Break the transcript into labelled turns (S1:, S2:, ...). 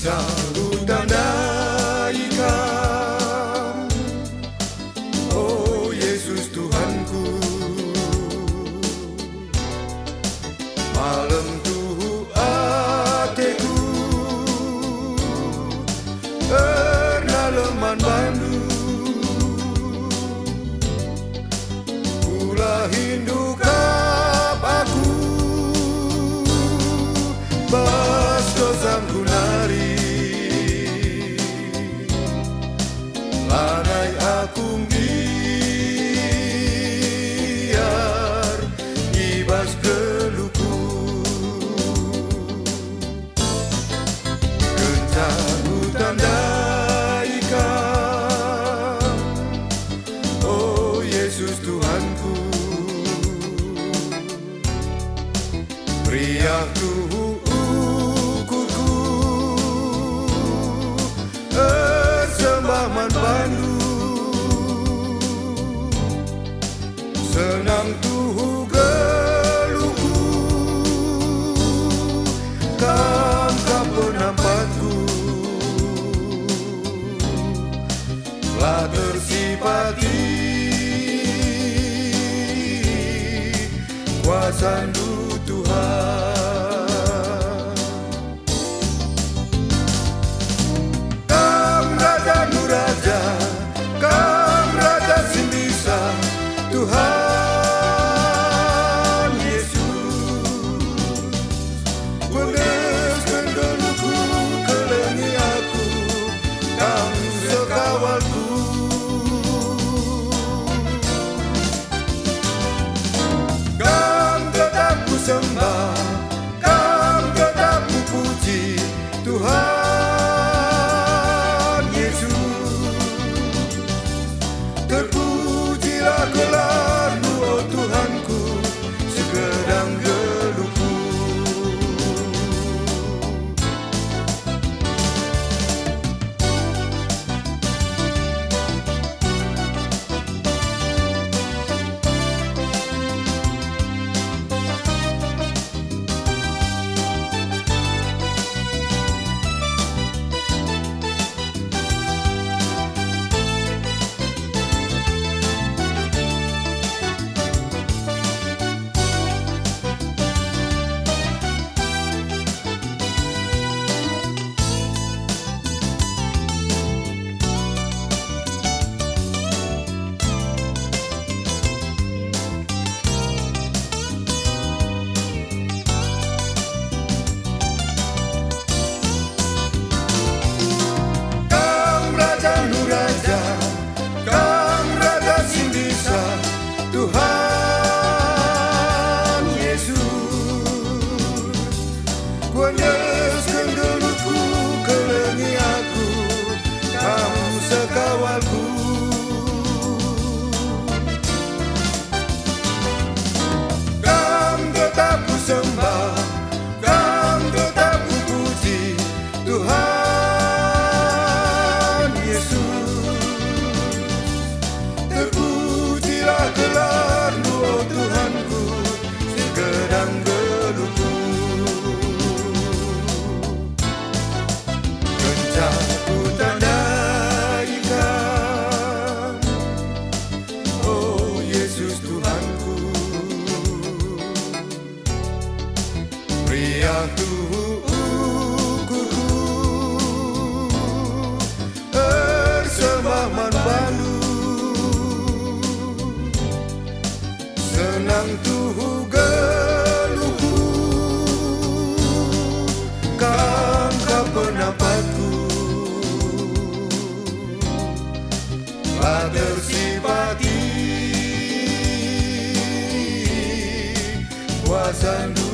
S1: Sambut tandaikan, oh Yesus Tuhanku. Malam tuhu ateku karena leman bandu, pula hindukap aku bas dosangku nari. Lanai aku biar ibas geluku, kencaku tandaikan, oh Yesus Tuhanku. Priak tuhu ukurku sembah manpandu, senang tuhu geluku kam penampatku, telah tersipati kuasandu Tuhan. Kang Raja Nuraja, Kang Raja Simbisa, Tuhan Yesus. Beneskan geluku, kelengi aku, Kang sekawalku. Kang tetap ku sembah, Kang tetap ku puji, Tuhan Yesus. Terpujilah gelar-Mu, oh Tuhanku, segedang geluku. Tuhan Yesus, kuanyeskan geluku, kelengi aku, Kamu sekawalku. Kam tetap ku sembah, Kam tetap ku puji, Tuhan Yesus. Terpujilah gelar-Mu, oh Tuhanku, segedang geluku. Kencaku tandaikan, oh Yesus Tuhanku. Priak tuhu ukurku bersembah manpandu, senang tuhu geluku kam penapatku, telah tersipati kuasandu